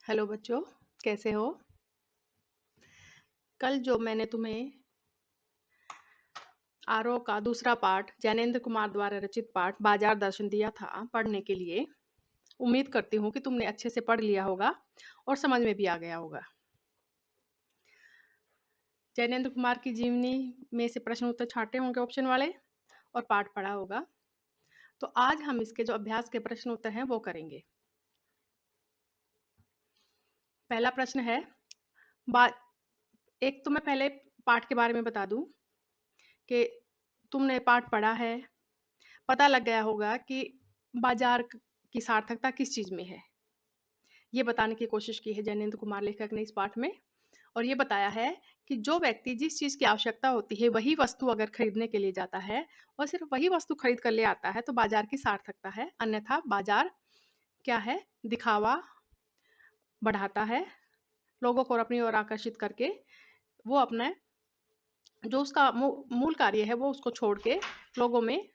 Hello बच्चों, कैसे हो? कल जो मैंने तुम्हें आरोह का दूसरा पाठ जैनेन्द्र कुमार द्वारा रचित पाठ बाजार दर्शन दिया था पढ़ने के लिए। उम्मीद करती हूँ कि तुमने अच्छे से पढ़ लिया होगा और समझ में भी आ गया होगा। जैनेन्द्र कुमार की जीवनी में से प्रश्न उत्तर छांटे होंगे ऑप्शन वाले और पाठ पढ़ा होगा। तो आज हम इसके जो अभ्यास के प्रश्न उत्तर हैं वो करेंगे। पहला प्रश्न है एक तो मैं पहले पाठ के बारे में बता दूं कि तुमने पाठ पढ़ा है, पता लग गया होगा कि बाजार की सार्थकता किस चीज में है। ये बताने की कोशिश की है जैनेन्द्र कुमार लेखक ने इस पाठ में, और ये बताया है कि जो व्यक्ति जिस चीज की आवश्यकता होती है वही वस्तु अगर खरीदने के लिए जाता है और सिर्फ वही वस्तु खरीद कर ले आता है तो बाजार की सार्थकता है। अन्यथा बाजार क्या है, दिखावा बढ़ाता है, लोगों को अपनी ओर आकर्षित करके वो अपने जो उसका मूल कार्य है वो उसको छोड़ के लोगों में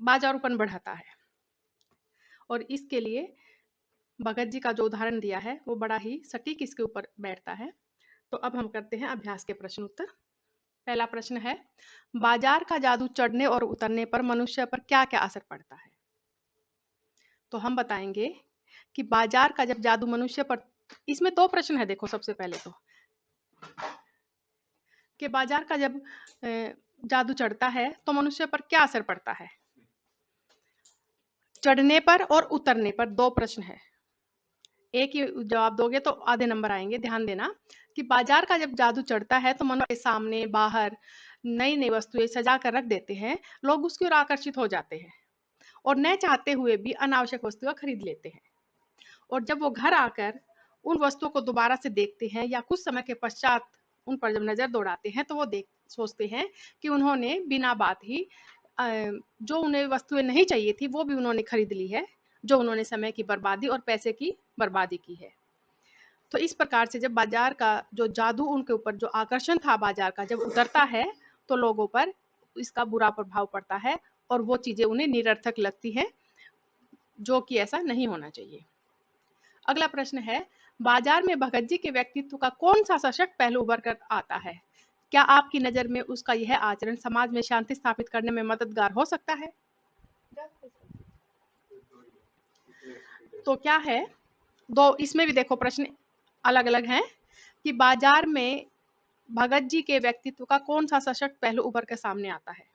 बाजारूपन बढ़ाता है। और इसके लिए भगत जी का जो उदाहरण दिया है वो बड़ा ही सटीक इसके ऊपर बैठता है। तो अब हम करते हैं अभ्यास के प्रश्न उत्तर। पहला प्रश्न है, बाजार का जादू चढ़ने और उतरने पर मनुष्य पर क्या क्या असर पड़ता है? तो हम बताएंगे कि बाजार का जब जादू मनुष्य पर, इसमें दो प्रश्न है। देखो, सबसे पहले तो कि बाजार का जब जादू चढ़ता है तो मनुष्य पर क्या असर पड़ता है। चढ़ने पर और उतरने पर दो प्रश्न है। एक ही जवाब दोगे तो आधे नंबर आएंगे। ध्यान देना कि बाजार का जब जादू चढ़ता है तो मनुष्य के सामने बाहर नई नई वस्तुएं सजा कर रख देते हैं, लोग उसकी ओर आकर्षित हो जाते हैं और न चाहते हुए भी अनावश्यक वस्तुएं खरीद लेते हैं। और जब वो घर आकर उन वस्तुओं को दोबारा से देखते हैं या कुछ समय के पश्चात उन पर जब नजर दौड़ाते हैं तो वो देख सोचते हैं कि उन्होंने बिना बात ही जो उन्हें वस्तुएं नहीं चाहिए थी वो भी उन्होंने खरीद ली है, जो उन्होंने समय की बर्बादी और पैसे की बर्बादी की है। तो इस प्रकार से जब बाजार का जो जादू उनके ऊपर, जो आकर्षण था बाजार का, जब उतरता है तो लोगों पर इसका बुरा प्रभाव पड़ता है और वो चीजें उन्हें निरर्थक लगती हैं, जो कि ऐसा नहीं होना चाहिए। अगला प्रश्न है, बाजार में भगत जी के व्यक्तित्व का कौन सा सशक्त पहलू उभर कर आता है? क्या आपकी नजर में उसका यह आचरण समाज में शांति स्थापित करने में मददगार हो सकता है? तो क्या है, दो इसमें भी देखो प्रश्न अलग अलग हैं कि बाजार में भगत जी के व्यक्तित्व का कौन सा सशक्त पहलू उभर कर सामने आता है।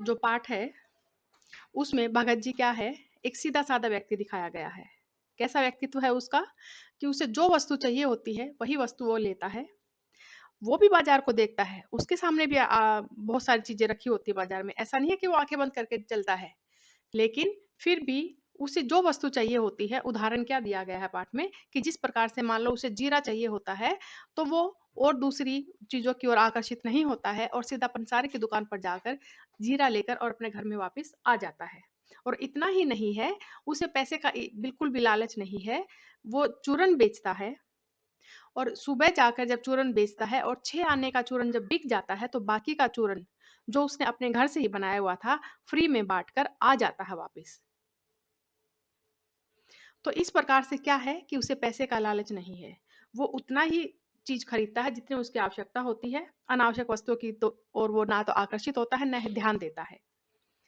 जो पाठ है उसमें भगत जी क्या है, एक सीधा साधा व्यक्ति दिखाया गया है। कैसा व्यक्तित्व है उसका कि उसे जो वस्तु चाहिए होती है वही वस्तु वो लेता है। वो भी बाजार को देखता है, उसके सामने भी बहुत सारी चीजें रखी होती है बाजार में। ऐसा नहीं है कि वो आंखें बंद करके चलता है, लेकिन फिर भी उसे जो वस्तु चाहिए होती है, उदाहरण क्या दिया गया है पाठ में कि जिस प्रकार से मान लो उसे जीरा चाहिए होता है तो वो और दूसरी चीजों की ओर आकर्षित नहीं होता है और सीधा पंसारी की दुकान पर जाकर जीरा लेकर और अपने घर में वापस आ जाता है। और इतना ही नहीं है, उसे पैसे का बिल्कुल भी लालच नहीं है। वो चूरन बेचता है और सुबह जाकर जब चूरन बेचता है और 6 आने का चूरन जब बिक जाता है तो बाकी का चूरन जो उसने अपने घर से ही बनाया हुआ था फ्री में बांटकर आ जाता है वापस। तो इस प्रकार से क्या है कि उसे पैसे का लालच नहीं है, वो उतना ही चीज खरीदता है जितनी उसकी आवश्यकता होती है। अनावश्यक वस्तुओं की तो और वो ना तो आकर्षित होता है, न ही ध्यान देता है,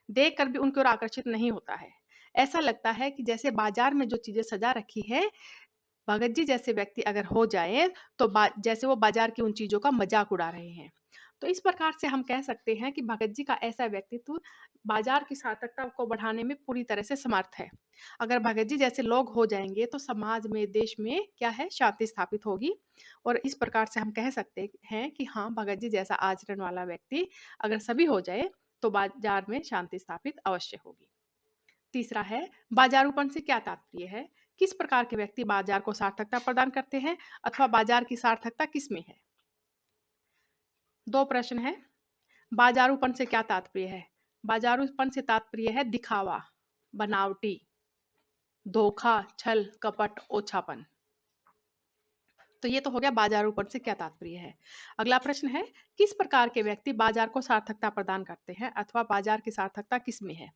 देख कर भी उनकी ओर आकर्षित नहीं होता है। ऐसा लगता है कि जैसे बाजार में जो चीजें सजा रखी है, भगत जी जैसे व्यक्ति अगर हो जाए तो जैसे वो बाजार की उन चीजों का मजाक उड़ा रहे हैं। तो इस प्रकार से हम कह सकते हैं कि भगत जी का ऐसा व्यक्तित्व बाजार की सार्थकता को बढ़ाने में पूरी तरह से समर्थ है। अगर भगत जी जैसे लोग हो जाएंगे तो समाज में, देश में क्या है, शांति स्थापित होगी। और इस प्रकार से हम कह सकते हैं कि हाँ, भगत जी जैसा आचरण वाला व्यक्ति अगर सभी हो जाए तो बाजार में शांति स्थापित अवश्य होगी। तीसरा है, बाजारूपन से क्या तात्पर्य है? किस प्रकार के व्यक्ति बाजार को सार्थकता प्रदान करते हैं अथवा बाजार की सार्थकता किस में है? दो प्रश्न है। बाजारूपन से क्या तात्पर्य है? बाजारूपन से तात्पर्य है दिखावा, बनावटी, धोखा, छल, कपट, ओछापन। तो ये तो हो गया बाजारूपण से क्या तात्पर्य है। अगला प्रश्न है, किस प्रकार के व्यक्ति बाजार को सार्थकता प्रदान करते हैं अथवा बाजार की सार्थकता किस में है?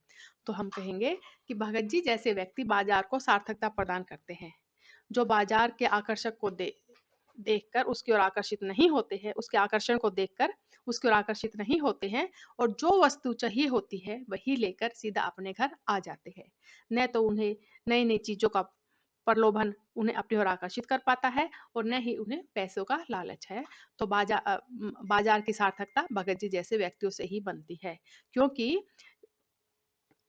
तो हम कहेंगे कि भगत जी जैसे व्यक्ति बाजार को सार्थकता प्रदान करते हैं, जो बाजार के आकर्षक को देखकर उसकी ओर आकर्षित नहीं होते हैं, उसके आकर्षण को देखकर उसकी ओर आकर्षित नहीं होते हैं, और जो वस्तु चाहिए होती है वही लेकर सीधा अपने घर आ जाते हैं। न तो उन्हें नई नई चीजों का प्रलोभन उन्हें अपनी ओर आकर्षित कर पाता है, और न ही उन्हें पैसों का लालच है। तो बाजार की सार्थकता भगत जी जैसे व्यक्तियों से ही बनती है, क्योंकि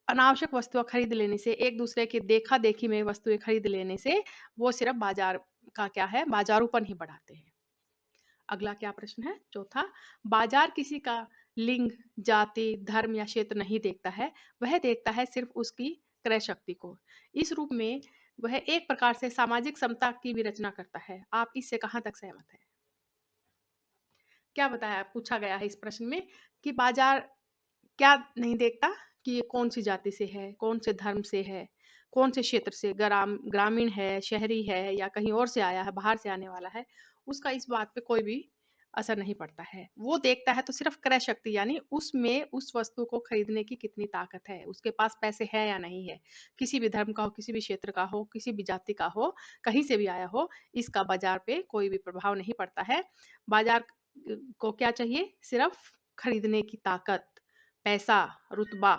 अनावश्यक वस्तुएं खरीद लेने से, एक दूसरे के देखा देखी में वस्तुएं खरीद लेने से वो सिर्फ बाजार का क्या है, बाजारूपन ही बढ़ाते हैं। अगला क्या प्रश्न है, चौथा, बाजार किसी का लिंग, जाति, धर्म या क्षेत्र नहीं देखता है, वह देखता है सिर्फ उसकी क्रय शक्ति को। इस रूप में वह एक प्रकार से सामाजिक समता की भी रचना करता है। आप इससे कहाँ तक सहमत हैं? क्या बताया, पूछा गया है इस प्रश्न में कि बाजार क्या नहीं देखता, कि ये कौन सी जाति से है, कौन से धर्म से है, कौन से क्षेत्र से, ग्रामीण है, शहरी है, या कहीं और से आया है, बाहर से आने वाला है, उसका इस बात पे कोई भी असर नहीं पड़ता है। वो देखता है तो सिर्फ क्रय शक्ति, यानी उसमें उस वस्तु को खरीदने की कितनी ताकत है, उसके पास पैसे है या नहीं है। किसी भी धर्म का हो, किसी भी क्षेत्र का हो, किसी भी जाति का हो, कहीं से भी आया हो, इसका बाजार पे कोई भी प्रभाव नहीं पड़ता है। बाजार को क्या चाहिए, सिर्फ खरीदने की ताकत, पैसा, रुतबा।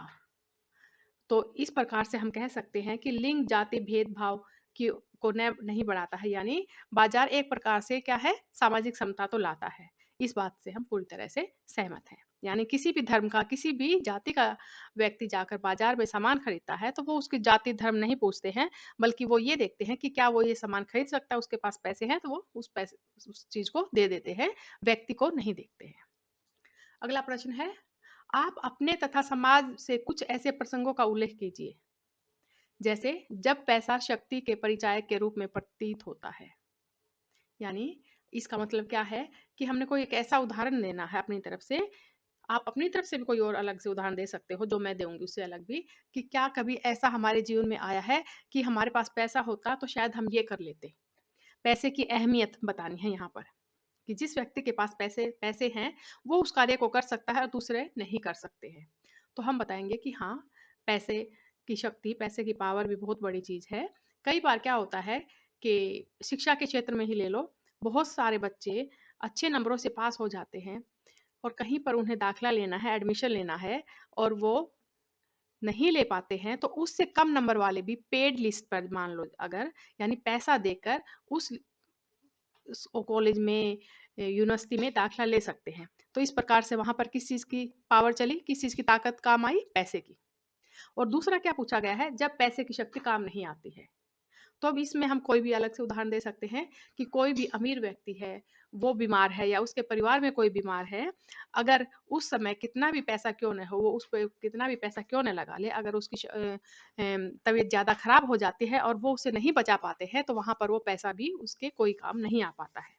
तो इस प्रकार से हम कह सकते हैं कि लिंग, जाति, भेदभाव की को नहीं बढ़ाता है, यानी बाजार एक प्रकार से क्या है, सामाजिक समता तो लाता है। इस बात से हम पूरी तरह से सहमत हैं। यानी किसी भी धर्म का, किसी भी जाति का व्यक्ति जाकर बाजार में सामान खरीदता है तो वो उसकी जाति धर्म नहीं पूछते हैं, बल्कि वो ये देखते हैं कि क्या वो ये सामान खरीद सकता है, उसके पास पैसे हैं तो वो उस चीज को दे देते हैं, व्यक्ति को नहीं देखते हैं। अगला प्रश्न है, आप अपने तथा समाज से कुछ ऐसे प्रसंगों का उल्लेख कीजिए जैसे जब पैसा शक्ति के परिचायक के रूप में प्रतीत होता है। यानी इसका मतलब क्या है कि हमने कोई एक ऐसा उदाहरण देना है अपनी तरफ से। आप अपनी तरफ से भी कोई और अलग से उदाहरण दे सकते हो, जो मैं दूंगी उससे अलग भी, कि क्या कभी ऐसा हमारे जीवन में आया है कि हमारे पास पैसा होता तो शायद हम ये कर लेते। पैसे की अहमियत बतानी है यहाँ पर, कि जिस व्यक्ति के पास पैसे पैसे हैं वो उस कार्य को कर सकता है और दूसरे नहीं कर सकते हैं। तो हम बताएंगे कि हाँ, पैसे की शक्ति, पैसे की पावर भी बहुत बड़ी चीज है। कई बार क्या होता है कि शिक्षा के क्षेत्र में ही ले लो, बहुत सारे बच्चे अच्छे नंबरों से पास हो जाते हैं और कहीं पर उन्हें दाखिला लेना है, एडमिशन लेना है, और वो नहीं ले पाते हैं, तो उससे कम नंबर वाले भी पेड लिस्ट पर, मान लो अगर, यानी पैसा देकर उस कॉलेज में, यूनिवर्सिटी में दाखिला ले सकते हैं। तो इस प्रकार से वहां पर किस चीज की पावर चली, किस चीज की ताकत काम आई, पैसे की। और दूसरा क्या पूछा गया है, जब पैसे की शक्ति काम नहीं आती है। तो अब इसमें हम कोई भी अलग से उदाहरण दे सकते हैं कि कोई भी अमीर व्यक्ति है, वो बीमार है या उसके परिवार में कोई बीमार है, अगर उस समय कितना भी पैसा क्यों न हो, वो उस पर कितना भी पैसा क्यों न लगा ले, अगर उसकी तबीयत ज़्यादा खराब हो जाती है और वो उसे नहीं बचा पाते हैं, तो वहां पर वो पैसा भी उसके कोई काम नहीं आ पाता है।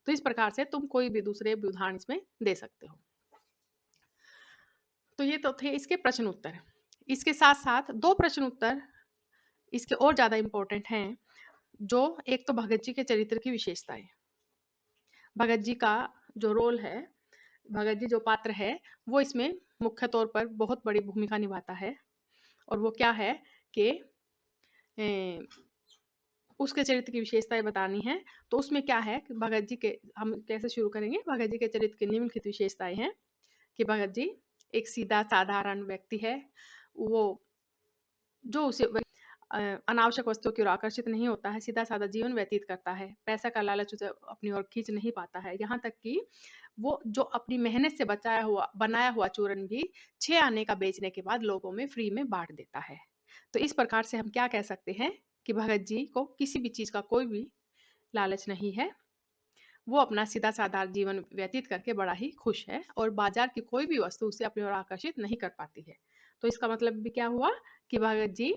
तो इस प्रकार से तुम कोई भी दूसरे भी उदाहरण इसमें दे सकते हो। तो ये तो थे इसके प्रश्न उत्तर। इसके साथ साथ दो प्रश्न उत्तर इसके और ज्यादा इंपॉर्टेंट हैं, जो एक तो भगत जी के चरित्र की विशेषताएं। भगत जी का जो रोल है, भगत जी जो पात्र है, वो इसमें मुख्य तौर पर बहुत बड़ी भूमिका निभाता है। और वो क्या है कि उसके चरित्र की विशेषताएं बतानी है। तो उसमें क्या है कि भगत जी के, हम कैसे शुरू करेंगे, भगत जी के चरित्र की निम्नलिखित विशेषताएं हैं कि भगत जी एक सीधा साधारण व्यक्ति है। वो जो उसे अनावश्यक वस्तुओं की ओर आकर्षित नहीं होता है, सीधा साधा जीवन व्यतीत करता है, पैसा का लालच उसे अपनी ओर खींच नहीं पाता है। यहाँ तक कि वो जो अपनी मेहनत से बनाया हुआ चूरन भी 6 आने का बेचने के बाद लोगों में फ्री में बांट देता है। तो इस प्रकार से हम क्या कह सकते हैं कि भगत जी को किसी भी चीज का कोई भी लालच नहीं है। वो अपना सीधा साधा जीवन व्यतीत करके बड़ा ही खुश है, और बाजार की कोई भी वस्तु उसे अपनी ओर आकर्षित नहीं कर पाती है। तो इसका मतलब भी क्या हुआ कि भगत जी,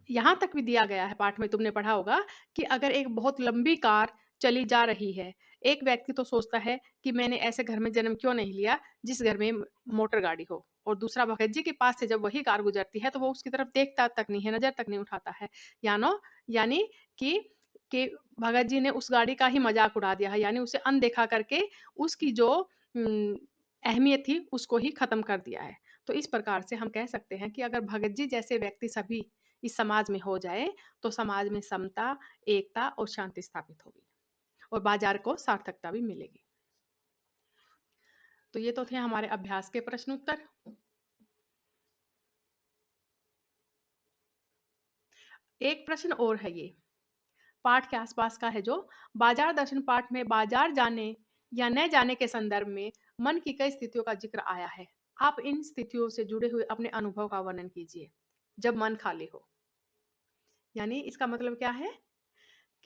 यहाँ तक भी दिया गया है पाठ में, तुमने पढ़ा होगा कि अगर एक बहुत लंबी कार चली जा रही है, एक व्यक्ति तो सोचता है कि मैंने ऐसे घर में जन्म क्यों नहीं लिया जिस घर में मोटर गाड़ी हो, और दूसरा भगत जी के पास से जब वही कार गुजरती है तो वो उसकी तरफ देखता तक नहीं है, नजर तक नहीं उठाता है। यानी कि कि भगत जी ने उस गाड़ी का ही मजाक उड़ा दिया है, यानी उसे अनदेखा करके उसकी जो अहमियत थी उसको ही खत्म कर दिया है। तो इस प्रकार से हम कह सकते हैं कि अगर भगत जी जैसे व्यक्ति सभी इस समाज में हो जाए तो समाज में समता, एकता और शांति स्थापित होगी और बाजार को सार्थकता भी मिलेगी। तो ये तो थे हमारे अभ्यास के प्रश्न उत्तर। एक प्रश्न और है, ये पाठ के आसपास का है, जो बाजार दर्शन पाठ में बाजार जाने या न जाने के संदर्भ में मन की कई स्थितियों का जिक्र आया है। आप इन स्थितियों से जुड़े हुए अपने अनुभव का वर्णन कीजिए जब मन खाली हो। यानी इसका मतलब क्या है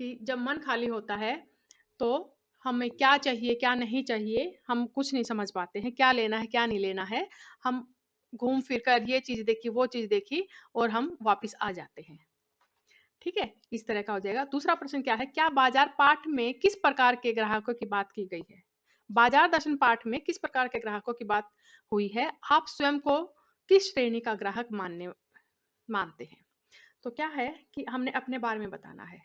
कि जब मन खाली होता है तो हमें क्या चाहिए क्या नहीं चाहिए हम कुछ नहीं समझ पाते हैं, क्या लेना है क्या नहीं लेना है। हम घूम फिर कर ये चीज देखी वो चीज देखी और हम वापस आ जाते हैं। ठीक है, इस तरह का हो जाएगा। दूसरा प्रश्न क्या है, क्या बाजार पाठ में किस प्रकार के ग्राहकों की बात की गई है। बाजार दर्शन पाठ में किस प्रकार के ग्राहकों की बात हुई है, आप स्वयं को किस श्रेणी का ग्राहक मानते हैं। तो क्या है कि हमने अपने बारे में बताना है।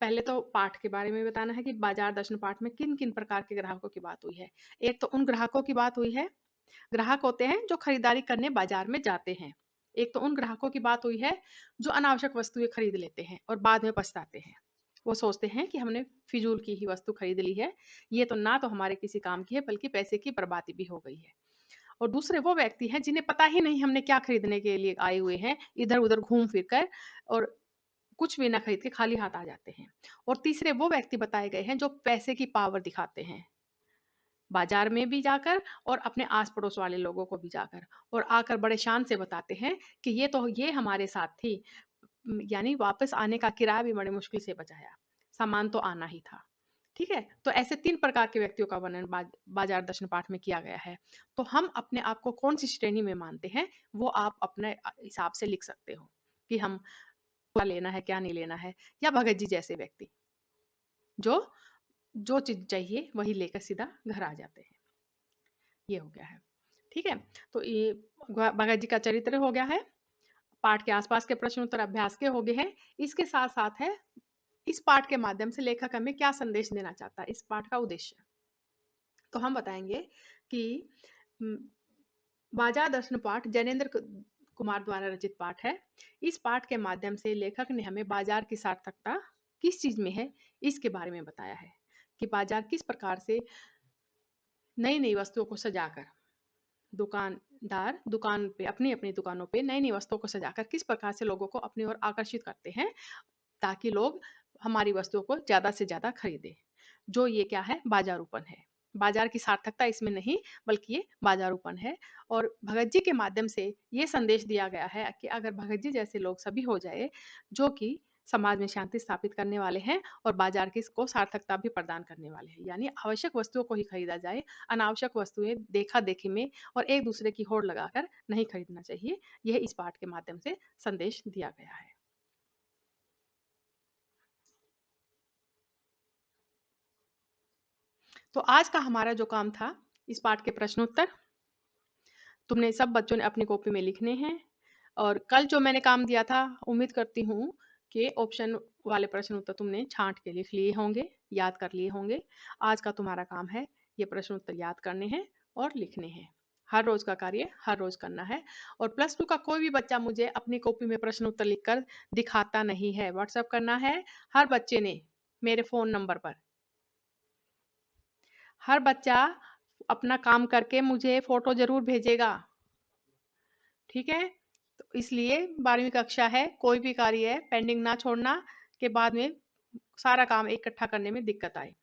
पहले तो पाठ के बारे में बताना है कि बाजार दर्शन पाठ में किन किन प्रकार के ग्राहकों की बात हुई है। एक तो उन ग्राहकों की बात हुई है, ग्राहक होते हैं जो खरीदारी करने बाजार में जाते हैं। एक तो उन ग्राहकों की बात हुई है जो अनावश्यक वस्तुएं खरीद लेते हैं और बाद में पछताते हैं। वो सोचते हैं कि हमने फिजूल की ही वस्तु खरीद ली है, ये तो ना तो हमारे किसी काम की है बल्कि पैसे की बर्बादी भी हो गई है। और दूसरे वो व्यक्ति हैं जिन्हें पता ही नहीं हमने क्या खरीदने के लिए आए हुए हैं, इधर उधर घूम फिर कर और कुछ भी ना खरीद के खाली हाथ आ जाते हैं। और तीसरे वो व्यक्ति बताए गए हैं जो पैसे की पावर दिखाते हैं, बाजार में भी जाकर और अपने आस पड़ोस वाले लोगों को भी जाकर, और आकर बड़े शान से बताते हैं कि ये हमारे साथ थी, यानी वापस आने का किराया भी बड़े मुश्किल से बचाया, सामान तो आना ही था। ठीक है, तो ऐसे 3 प्रकार के व्यक्तियों का वर्णन बाजार दर्शन पाठ में किया गया है। तो हम अपने आप को कौन सी श्रेणी में मानते हैं वो आप अपने हिसाब से लिख सकते हो कि हम क्या लेना है क्या नहीं लेना है, या भगत जी जैसे व्यक्ति जो जो चीज चाहिए वही लेकर सीधा घर आ जाते हैं। ये हो गया है। ठीक है, तो ये भगत जी का चरित्र हो गया है, पाठ के आसपास के प्रश्न उत्तर अभ्यास के हो गए हैं। इसके साथ साथ है इस पाठ के माध्यम से लेखक हमें क्या संदेश देना चाहता है, इस पाठ का उद्देश्य। तो हम बताएंगे कि बाजार दर्शन पाठ जैनेन्द्र कुमार द्वारा रचित पाठ है। इस पाठ के माध्यम से लेखक ने हमें बाजार की सार्थकता किस चीज में है इसके बारे में बताया है, कि बाजार किस प्रकार से नई नई वस्तुओं को सजाकर दुकानदार दुकान पे अपनी अपनी दुकानों पे नई नई वस्तुओं को सजाकर किस प्रकार से लोगों को अपनी ओर आकर्षित करते हैं ताकि लोग हमारी वस्तुओं को ज्यादा से ज्यादा खरीदें। जो ये क्या है, बाजारूपन है। बाजार की सार्थकता इसमें नहीं बल्कि ये बाजारूपन है। और भगत जी के माध्यम से ये संदेश दिया गया है कि अगर भगत जी जैसे लोग सभी हो जाए जो कि समाज में शांति स्थापित करने वाले हैं और बाजार की को सार्थकता भी प्रदान करने वाले हैं, यानी आवश्यक वस्तुओं को ही खरीदा जाए, अनावश्यक वस्तुएं देखा देखी में और एक दूसरे की होड़ लगाकर नहीं खरीदना चाहिए। यह इस पाठ के माध्यम से संदेश दिया गया है। तो आज का हमारा जो काम था इस पाठ के प्रश्नोत्तर, तुमने सब बच्चों ने अपनी कॉपी में लिखने हैं। और कल जो मैंने काम दिया था उम्मीद करती हूँ कि ऑप्शन वाले प्रश्न उत्तर तुमने छांट के लिख लिए होंगे, याद कर लिए होंगे। आज का तुम्हारा काम है ये प्रश्न उत्तर याद करने हैं और लिखने हैं। हर रोज का कार्य हर रोज करना है। और +2 का कोई भी बच्चा मुझे अपनी कॉपी में प्रश्न उत्तर लिखकर दिखाता नहीं है, व्हाट्सएप करना है हर बच्चे ने मेरे फोन नंबर पर। हर बच्चा अपना काम करके मुझे फोटो जरूर भेजेगा। ठीक है, तो इसलिए 12वीं कक्षा है, कोई भी कार्य है पेंडिंग ना छोड़ना कि बाद में सारा काम इकट्ठा करने में दिक्कत आए।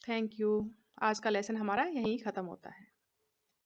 Thank you. आज का लेसन हमारा यहीं खत्म होता है।